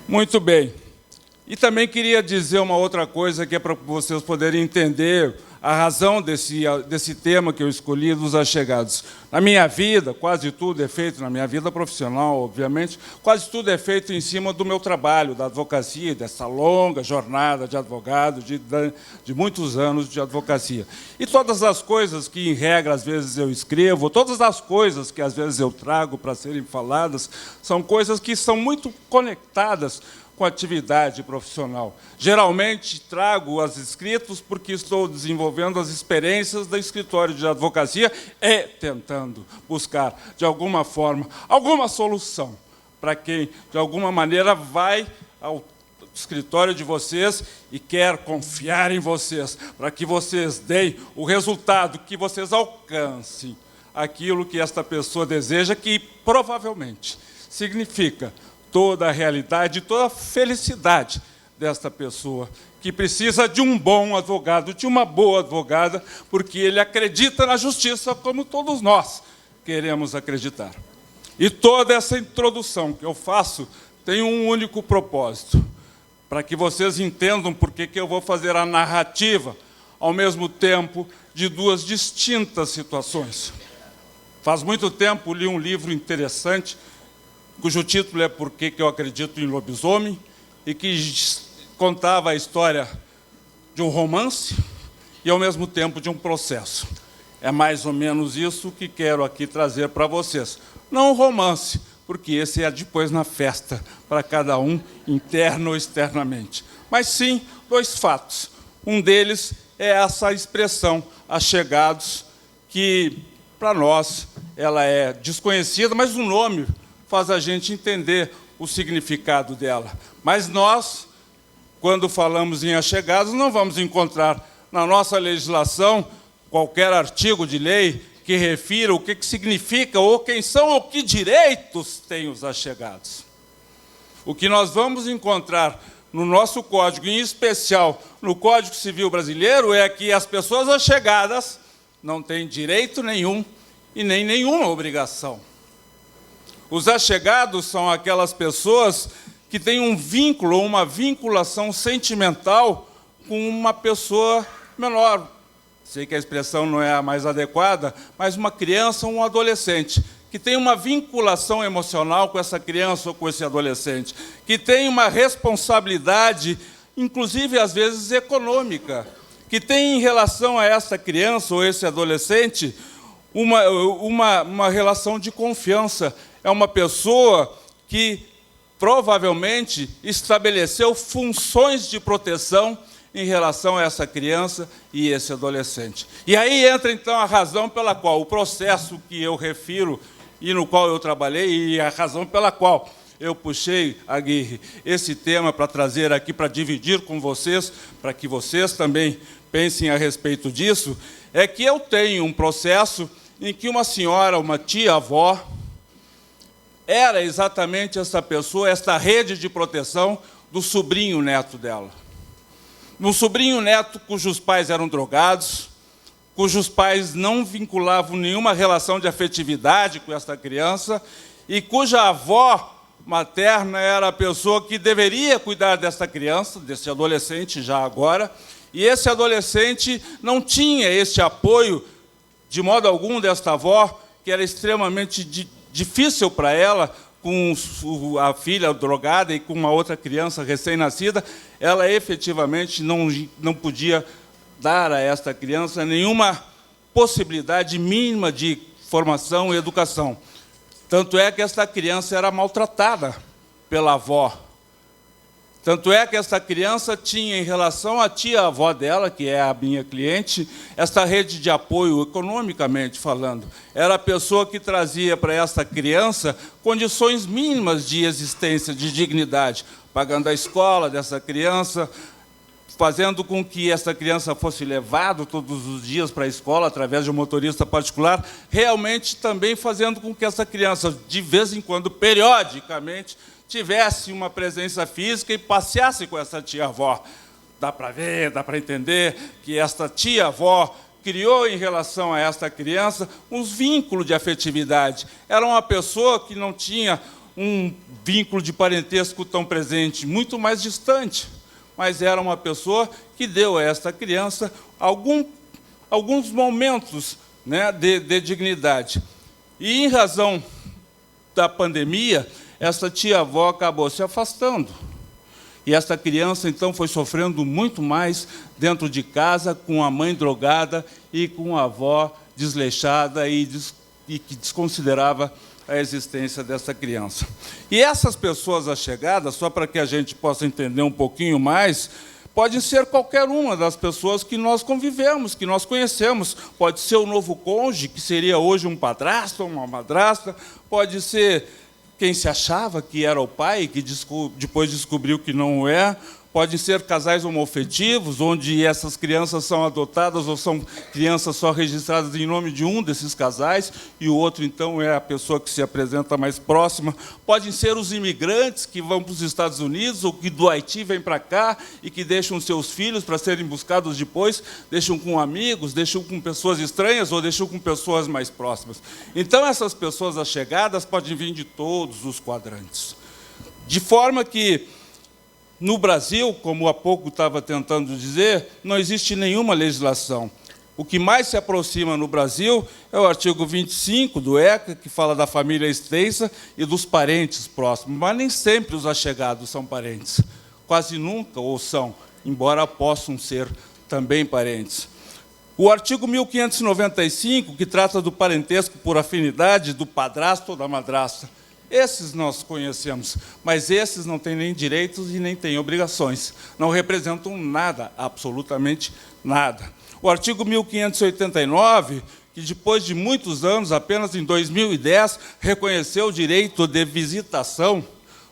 Muito bem. E também queria dizer uma outra coisa que é para vocês poderem entender a razão desse tema que eu escolhi, dos achegados. Na minha vida, quase tudo é feito, na minha vida profissional, obviamente, quase tudo é feito em cima do meu trabalho, da advocacia, dessa longa jornada de advogado, de muitos anos de advocacia. E todas as coisas que, em regra, às vezes eu escrevo, todas as coisas que, às vezes, eu trago para serem faladas, são coisas que são muito conectadas com a atividade profissional. Geralmente, trago as escritos porque estou desenvolvendo as experiências do escritório de advocacia e tentando buscar, de alguma forma, alguma solução para quem, de alguma maneira, vai ao escritório de vocês e quer confiar em vocês, para que vocês deem o resultado, que vocês alcancem aquilo que esta pessoa deseja, que provavelmente significa toda a realidade, toda a felicidade desta pessoa, que precisa de um bom advogado, de uma boa advogada, porque ele acredita na justiça como todos nós queremos acreditar. E toda essa introdução que eu faço tem um único propósito, para que vocês entendam por que eu vou fazer a narrativa, ao mesmo tempo, de duas distintas situações. Faz muito tempo li um livro interessante, cujo título é Por que eu acredito em lobisomem, e que contava a história de um romance e, ao mesmo tempo, de um processo. É mais ou menos isso que quero aqui trazer para vocês. Não um romance, porque esse é depois na festa, para cada um, interno ou externamente. Mas sim, dois fatos. Um deles é essa expressão, achegados, que, para nós, ela é desconhecida, mas o nome faz a gente entender o significado dela. Mas nós, quando falamos em achegados, não vamos encontrar na nossa legislação qualquer artigo de lei que refira o que significa, ou quem são, ou que direitos têm os achegados. O que nós vamos encontrar no nosso Código, em especial no Código Civil Brasileiro, é que as pessoas achegadas não têm direito nenhum e nem nenhuma obrigação. Os achegados são aquelas pessoas que têm um vínculo ou uma vinculação sentimental com uma pessoa menor. Sei que a expressão não é a mais adequada, mas uma criança ou um adolescente, que tem uma vinculação emocional com essa criança ou com esse adolescente, que tem uma responsabilidade, inclusive, às vezes, econômica, que tem, em relação a essa criança ou esse adolescente, uma relação de confiança. É uma pessoa que provavelmente estabeleceu funções de proteção em relação a essa criança e esse adolescente. E aí entra, então, a razão pela qual o processo que eu refiro e no qual eu trabalhei, e a razão pela qual eu puxei, Aguirre, esse tema para trazer aqui, para dividir com vocês, para que vocês também pensem a respeito disso, é que eu tenho um processo em que uma senhora, uma tia-avó, era exatamente essa pessoa, esta rede de proteção do sobrinho neto dela. Um sobrinho neto cujos pais eram drogados, cujos pais não vinculavam nenhuma relação de afetividade com essa criança e cuja avó materna era a pessoa que deveria cuidar dessa criança, desse adolescente já agora, e esse adolescente não tinha este apoio, de modo algum, desta avó, que era extremamente difícil para ela, com a filha drogada e com uma outra criança recém-nascida, ela efetivamente não podia dar a esta criança nenhuma possibilidade mínima de formação e educação. Tanto é que esta criança era maltratada pela avó. Tanto é que esta criança tinha, em relação à tia-avó dela, que é a minha cliente, esta rede de apoio, economicamente falando. Era a pessoa que trazia para esta criança condições mínimas de existência, de dignidade, pagando a escola dessa criança, fazendo com que essa criança fosse levada todos os dias para a escola, através de um motorista particular, realmente também fazendo com que essa criança, de vez em quando, periodicamente, tivesse uma presença física e passeasse com essa tia-avó. Dá para ver, dá para entender que esta tia-avó criou, em relação a esta criança, um vínculo de afetividade. Era uma pessoa que não tinha um vínculo de parentesco tão presente, muito mais distante, mas era uma pessoa que deu a esta criança alguns momentos, né, de dignidade. E, em razão da pandemia, essa tia-avó acabou se afastando. E esta criança, então, foi sofrendo muito mais dentro de casa, com a mãe drogada e com a avó desleixada e que desconsiderava a existência dessa criança. E essas pessoas allegadas, só para que a gente possa entender um pouquinho mais, pode ser qualquer uma das pessoas que nós convivemos, que nós conhecemos. Pode ser o novo cônjuge, que seria hoje um padrasto ou uma madrasta, pode ser quem se achava que era o pai, que depois descobriu que não é. Podem ser casais homoafetivos, onde essas crianças são adotadas ou são crianças só registradas em nome de um desses casais, e o outro, então, é a pessoa que se apresenta mais próxima. Podem ser os imigrantes que vão para os Estados Unidos ou que do Haiti vêm para cá e que deixam seus filhos para serem buscados depois, deixam com amigos, deixam com pessoas estranhas ou deixam com pessoas mais próximas. Então, essas pessoas allegadas podem vir de todos os quadrantes. De forma que, no Brasil, como há pouco estava tentando dizer, não existe nenhuma legislação. O que mais se aproxima no Brasil é o artigo 25 do ECA, que fala da família extensa e dos parentes próximos, mas nem sempre os allegados são parentes. Quase nunca ou são, embora possam ser também parentes. O artigo 1595, que trata do parentesco por afinidade do padrasto ou da madrasta, esses nós conhecemos, mas esses não têm nem direitos e nem têm obrigações. Não representam nada, absolutamente nada. O artigo 1589, que depois de muitos anos, apenas em 2010, reconheceu o direito de visitação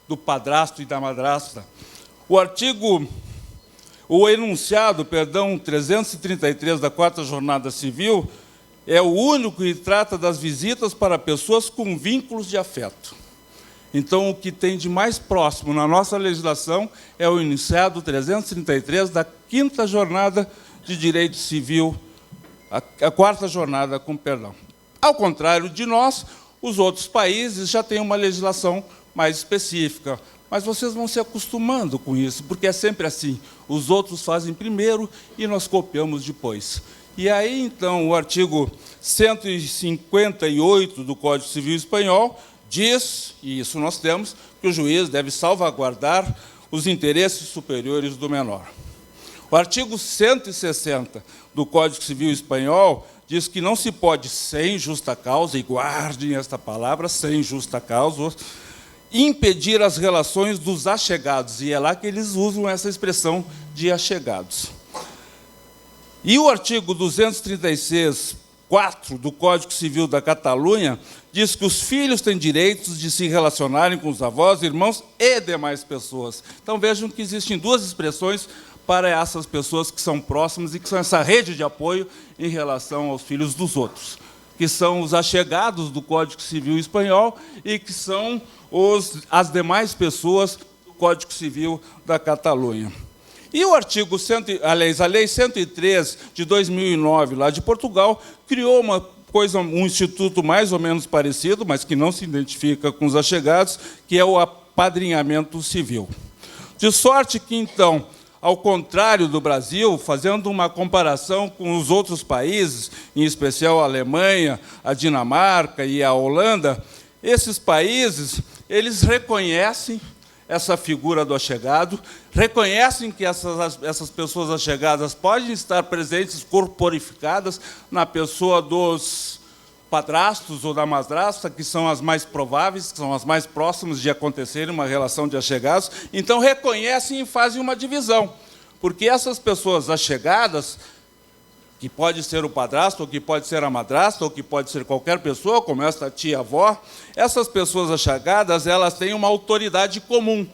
do padrasto e da madrasta. O enunciado, 333 da 4ª Jornada Civil, é o único que trata das visitas para pessoas com vínculos de afeto. Então, o que tem de mais próximo na nossa legislação é o enunciado 333 da 5ª Jornada de Direito Civil, a 4ª Jornada, com perdão. Ao contrário de nós, os outros países já têm uma legislação mais específica, mas vocês vão se acostumando com isso, porque é sempre assim. Os outros fazem primeiro e nós copiamos depois. E aí, então, o artigo 158 do Código Civil Espanhol diz, e isso nós temos, que o juiz deve salvaguardar os interesses superiores do menor. O artigo 160 do Código Civil Espanhol diz que não se pode, sem justa causa, e guardem esta palavra, sem justa causa, impedir as relações dos allegados, e é lá que eles usam essa expressão de allegados. E o artigo 236, 4 do Código Civil da Catalunha diz que os filhos têm direitos de se relacionarem com os avós, irmãos e demais pessoas. Então, vejam que existem duas expressões para essas pessoas que são próximas e que são essa rede de apoio em relação aos filhos dos outros, que são os allegados do Código Civil Espanhol e que são as demais pessoas do Código Civil da Catalunha. E o artigo, a Lei 103, de 2009, lá de Portugal, criou um instituto mais ou menos parecido, mas que não se identifica com os allegados, que é o apadrinhamento civil. De sorte que, então, ao contrário do Brasil, fazendo uma comparação com os outros países, em especial a Alemanha, a Dinamarca e a Holanda, esses países, eles reconhecem essa figura do allegado, reconhecem que essas pessoas allegadas podem estar presentes, corporificadas, na pessoa dos padrastos ou da madrasta, que são as mais prováveis, que são as mais próximas de acontecer uma relação de allegados. Então, reconhecem e fazem uma divisão, porque essas pessoas allegadas, que pode ser o padrasto, ou que pode ser a madrasta, ou que pode ser qualquer pessoa, como esta tia-avó, essas pessoas allegadas, elas têm uma autoridade comum,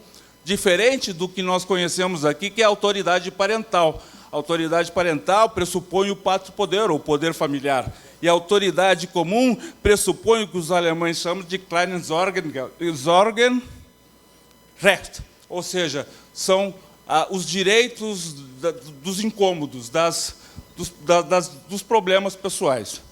diferente do que nós conhecemos aqui, que é a autoridade parental. A autoridade parental pressupõe o pátrio-poder, ou poder familiar. E a autoridade comum pressupõe o que os alemães chamam de kleines Sorgenrecht, ou seja, são os direitos dos incômodos, dos problemas pessoais.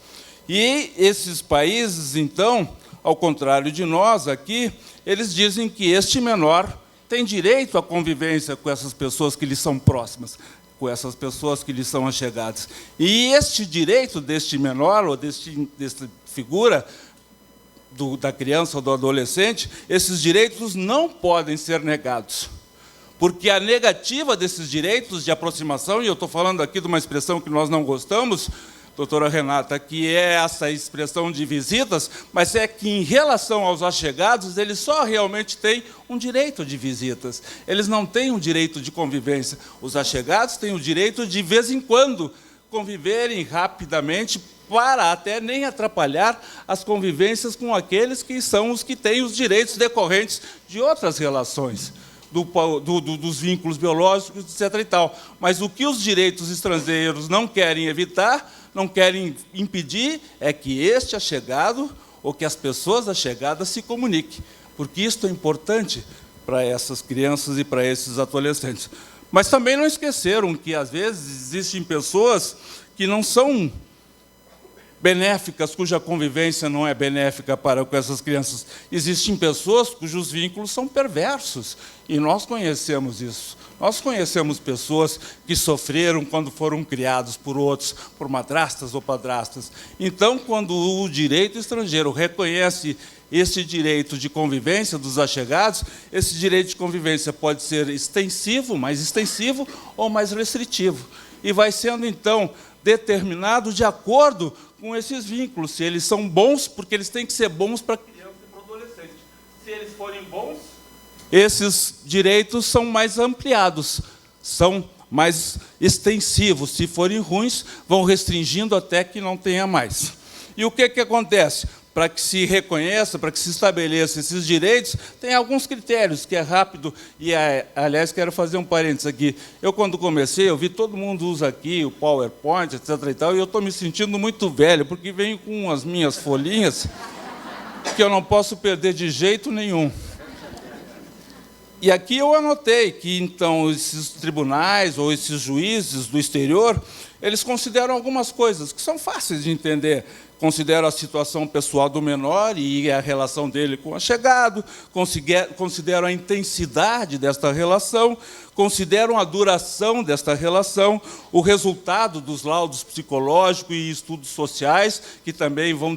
E esses países, então, ao contrário de nós aqui, eles dizem que este menor tem direito à convivência com essas pessoas que lhe são próximas, com essas pessoas que lhe são allegadas. E este direito deste menor, ou desta figura, da criança ou do adolescente, esses direitos não podem ser negados. Porque a negativa desses direitos de aproximação, e eu estou falando aqui de uma expressão que nós não gostamos, doutora Renata, que é essa expressão de visitas, mas é que, em relação aos allegados, eles só realmente têm um direito de visitas. Eles não têm um direito de convivência. Os allegados têm o direito, de vez em quando, conviverem rapidamente, para até nem atrapalhar as convivências com aqueles que são os que têm os direitos decorrentes de outras relações, dos vínculos biológicos, etc. e tal. Mas o que os direitos estrangeiros não querem evitar, não querem impedir, é que este allegado, ou que as pessoas allegadas se comuniquem, porque isto é importante para essas crianças e para esses adolescentes. Mas também não esqueceram que, às vezes, existem pessoas que não são benéficas, cuja convivência não é benéfica para com essas crianças. Existem pessoas cujos vínculos são perversos, e nós conhecemos isso. Nós conhecemos pessoas que sofreram quando foram criados por outros, por madrastas ou padrastas. Então, quando o direito estrangeiro reconhece esse direito de convivência dos allegados, esse direito de convivência pode ser extensivo, mais extensivo, ou mais restritivo. E vai sendo, então, determinado de acordo com esses vínculos, se eles são bons, porque eles têm que ser bons para a criança e para o adolescente. Se eles forem bons, esses direitos são mais ampliados, são mais extensivos. Se forem ruins, vão restringindo até que não tenha mais. E o que acontece? Para que se reconheça, para que se estabeleça esses direitos, tem alguns critérios, que é rápido, e, aliás, quero fazer um parênteses aqui. Eu, quando comecei, eu vi todo mundo usa aqui o PowerPoint, etc. e tal, e eu estou me sentindo muito velho, porque venho com as minhas folhinhas que eu não posso perder de jeito nenhum. E aqui eu anotei que, então, esses tribunais ou esses juízes do exterior, eles consideram algumas coisas que são fáceis de entender. Consideram a situação pessoal do menor e a relação dele com o allegado, consideram a intensidade desta relação, consideram a duração desta relação, o resultado dos laudos psicológicos e estudos sociais, que também vão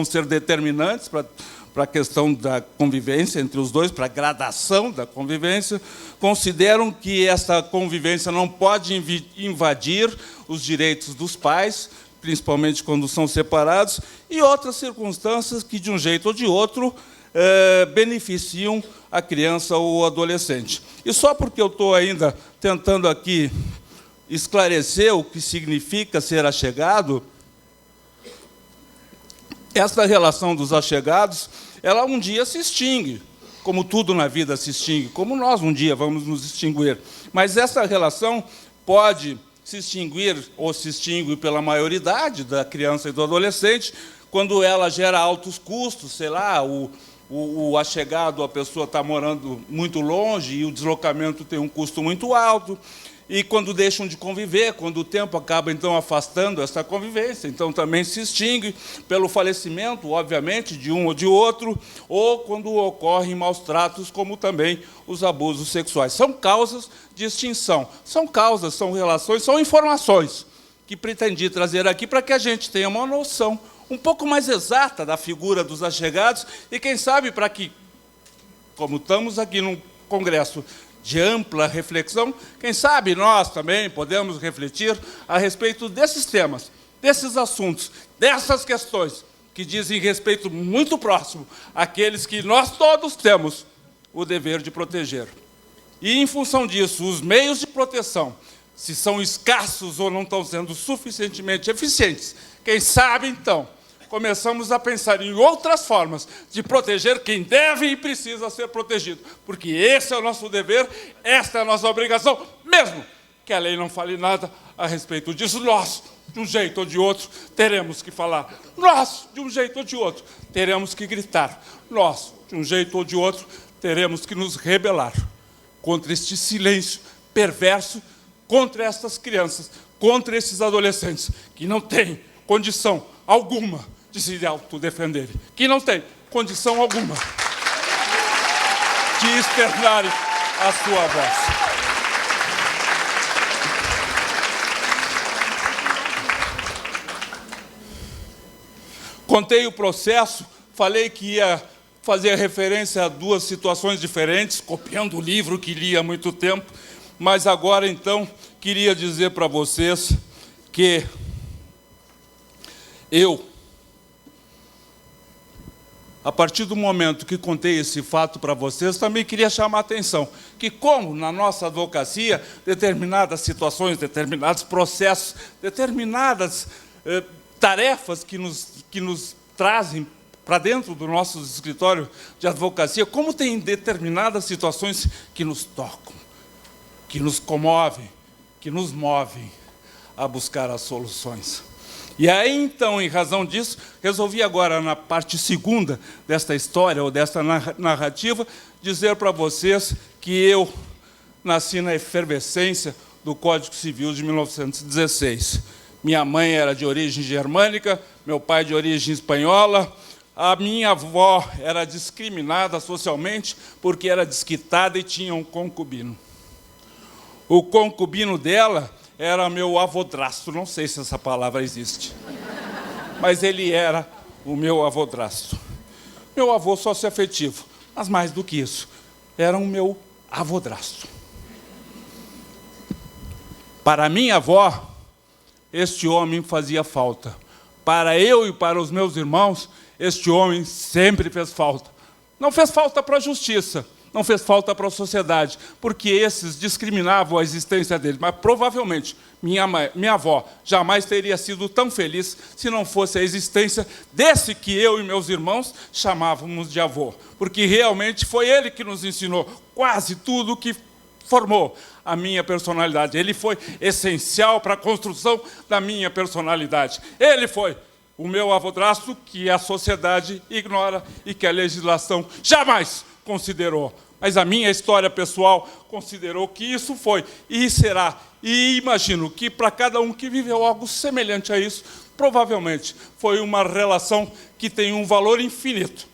ser determinantes para a questão da convivência entre os dois, para a gradação da convivência. Consideram que essa convivência não pode invadir os direitos dos pais, principalmente quando são separados, e outras circunstâncias que, de um jeito ou de outro, beneficiam a criança ou o adolescente. E só porque eu estou ainda tentando aqui esclarecer o que significa ser allegado, esta relação dos allegados, ela um dia se extingue, como tudo na vida se extingue, como nós um dia vamos nos extinguir. Mas essa relação pode se extinguir ou se extingue pela maioridade da criança e do adolescente, quando ela gera altos custos, sei lá, o allegado, a pessoa está morando muito longe e o deslocamento tem um custo muito alto, e quando deixam de conviver, quando o tempo acaba, então, afastando essa convivência, então também se extingue pelo falecimento, obviamente, de um ou de outro, ou quando ocorrem maus tratos, como também os abusos sexuais. São causas de extinção, são causas, são relações, são informações que pretendi trazer aqui para que a gente tenha uma noção um pouco mais exata da figura dos allegados e, quem sabe, para que, como estamos aqui num congresso de ampla reflexão, quem sabe nós também podemos refletir a respeito desses temas, desses assuntos, dessas questões que dizem respeito muito próximo àqueles que nós todos temos o dever de proteger. E, em função disso, os meios de proteção, se são escassos ou não estão sendo suficientemente eficientes, quem sabe, então, começamos a pensar em outras formas de proteger quem deve e precisa ser protegido, porque esse é o nosso dever, esta é a nossa obrigação, mesmo que a lei não fale nada a respeito disso. Nós, de um jeito ou de outro, teremos que falar. Nós, de um jeito ou de outro, teremos que gritar. Nós, de um jeito ou de outro, teremos que nos rebelar contra este silêncio perverso, contra estas crianças, contra esses adolescentes, que não têm condição alguma de se autodefenderem, que não tem condição alguma de externarem a sua voz. Contei o processo, falei que ia fazer referência a duas situações diferentes, copiando o livro que li há muito tempo, mas agora, então, queria dizer para vocês que eu, a partir do momento que contei esse fato para vocês, também queria chamar a atenção que, como na nossa advocacia, determinadas situações, determinados processos, determinadas tarefas que nos trazem para dentro do nosso escritório de advocacia, como tem determinadas situações que nos tocam, que nos comovem, que nos movem a buscar as soluções. E aí, então, em razão disso, resolvi agora, na parte segunda desta história, ou desta narrativa, dizer para vocês que eu nasci na efervescência do Código Civil de 1916. Minha mãe era de origem germânica, meu pai de origem espanhola. A minha avó era discriminada socialmente porque era desquitada e tinha um concubino. O concubino dela era meu avodrasto, não sei se essa palavra existe, mas ele era o meu avodrasto. Meu avô socioafetivo, mas mais do que isso, era o meu avodrasto. Para minha avó, este homem fazia falta. Para eu e para os meus irmãos, este homem sempre fez falta. Não fez falta para a justiça, não fez falta para a sociedade, porque esses discriminavam a existência dele. Mas, provavelmente, minha avó jamais teria sido tão feliz se não fosse a existência desse que eu e meus irmãos chamávamos de avô. Porque realmente foi ele que nos ensinou quase tudo o que formou a minha personalidade. Ele foi essencial para a construção da minha personalidade. Ele foi o meu avodrasto que a sociedade ignora e que a legislação jamais considerou. Mas a minha história pessoal considerou que isso foi e será. E imagino que para cada um que viveu algo semelhante a isso, provavelmente foi uma relação que tem um valor infinito,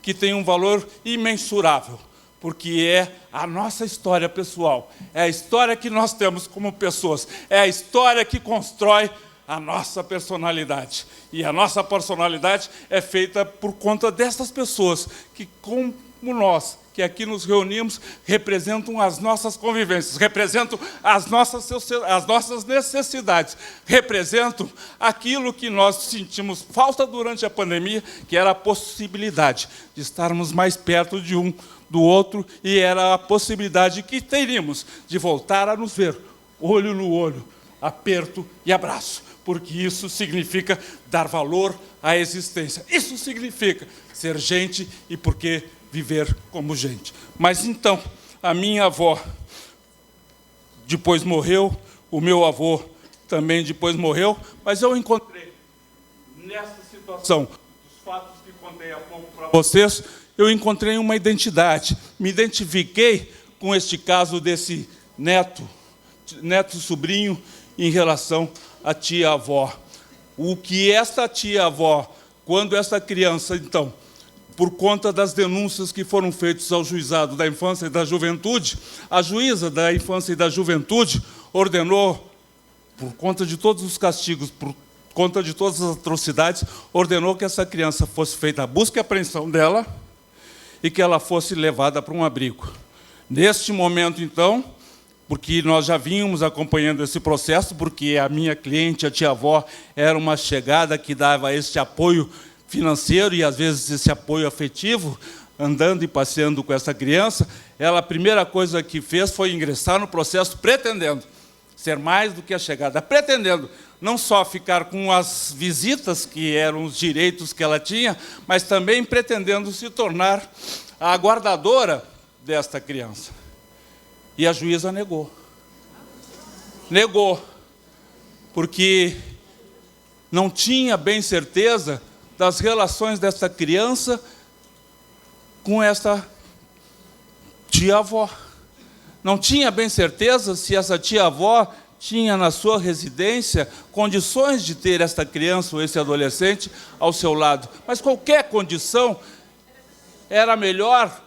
que tem um valor imensurável, porque é a nossa história pessoal, é a história que nós temos como pessoas, é a história que constrói a nossa personalidade. E a nossa personalidade é feita por conta dessas pessoas que, como nós, que aqui nos reunimos, representam as nossas convivências, representam as nossas necessidades, representam aquilo que nós sentimos falta durante a pandemia, que era a possibilidade de estarmos mais perto de um do outro, e era a possibilidade que teríamos de voltar a nos ver, olho no olho, aperto e abraço, porque isso significa dar valor à existência. Isso significa ser gente e porque viver como gente. Mas então, a minha avó depois morreu, o meu avô também depois morreu, mas eu encontrei nessa situação, dos fatos que contei há pouco para vocês, eu encontrei uma identidade. Me identifiquei com este caso desse neto-sobrinho em relação à tia-avó. O que esta tia-avó, quando essa criança, então, por conta das denúncias que foram feitas ao juizado da infância e da juventude, a juíza da infância e da juventude ordenou, por conta de todos os castigos, por conta de todas as atrocidades, ordenou que essa criança fosse feita a busca e apreensão dela e que ela fosse levada para um abrigo. Neste momento, então, porque nós já vínhamos acompanhando esse processo, porque a minha cliente, a tia-avó, era uma chegada que dava este apoio financeiro e, às vezes, esse apoio afetivo, andando e passeando com essa criança, ela, a primeira coisa que fez foi ingressar no processo pretendendo ser mais do que a chegada, pretendendo não só ficar com as visitas, que eram os direitos que ela tinha, mas também pretendendo se tornar a guardadora desta criança. E a juíza negou. Negou, porque não tinha bem certeza das relações dessa criança com essa tia-avó. Não tinha bem certeza se essa tia-avó tinha na sua residência condições de ter esta criança ou esse adolescente ao seu lado. Mas qualquer condição era melhor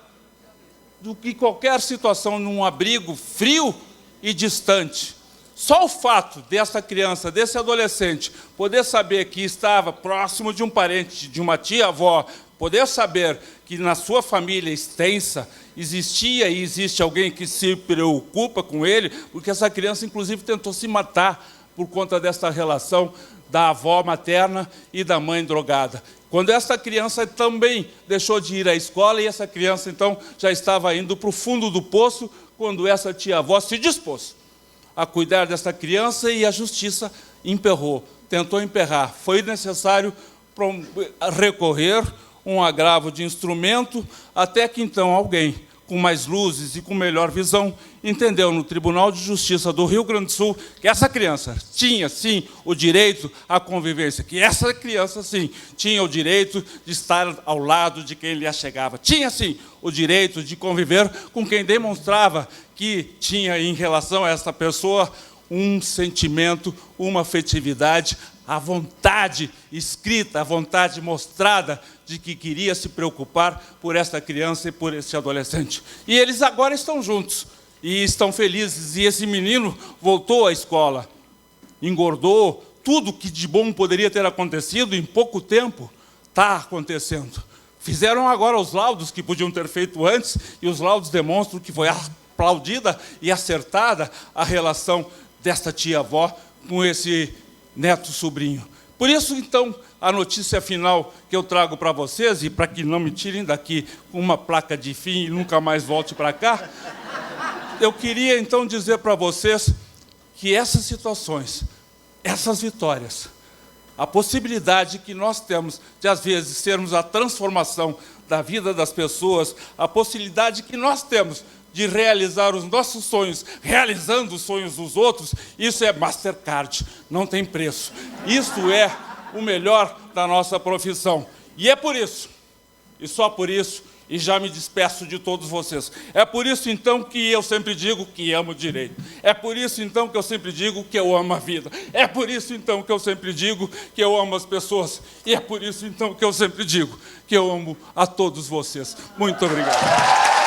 do que qualquer situação num abrigo frio e distante. Só o fato dessa criança, desse adolescente, poder saber que estava próximo de um parente, de uma tia-avó, poder saber que na sua família extensa existia e existe alguém que se preocupa com ele, porque essa criança, inclusive, tentou se matar por conta dessa relação da avó materna e da mãe drogada. Quando essa criança também deixou de ir à escola, e essa criança, então, já estava indo para o fundo do poço, quando essa tia-avó se dispôs a cuidar dessa criança e a justiça emperrou, tentou emperrar. Foi necessário recorrer um agravo de instrumento, até que, então, alguém com mais luzes e com melhor visão, entendeu no Tribunal de Justiça do Rio Grande do Sul que essa criança tinha, sim, o direito à convivência, que essa criança, sim, tinha o direito de estar ao lado de quem lhe achegava, tinha, sim, o direito de conviver com quem demonstrava que tinha, em relação a essa pessoa, um sentimento, uma afetividade, a vontade escrita, a vontade mostrada de que queria se preocupar por essa criança e por esse adolescente. E eles agora estão juntos e estão felizes. E esse menino voltou à escola, engordou, tudo que de bom poderia ter acontecido em pouco tempo está acontecendo. Fizeram agora os laudos que podiam ter feito antes, e os laudos demonstram que foi aplaudida e acertada a relação desta tia-avó com esse neto-sobrinho. Por isso, então, a notícia final que eu trago para vocês, e para que não me tirem daqui com uma placa de fim e nunca mais volte para cá, eu queria, então, dizer para vocês que essas situações, essas vitórias, a possibilidade que nós temos de, às vezes, sermos a transformação da vida das pessoas, a possibilidade que nós temos de realizar os nossos sonhos, realizando os sonhos dos outros, isso é Mastercard, não tem preço. Isso é o melhor da nossa profissão. E é por isso, e só por isso, e já me despeço de todos vocês, é por isso, então, que eu sempre digo que amo o direito. É por isso, então, que eu sempre digo que eu amo a vida. É por isso, então, que eu sempre digo que eu amo as pessoas. E é por isso, então, que eu sempre digo que eu amo a todos vocês. Muito obrigado.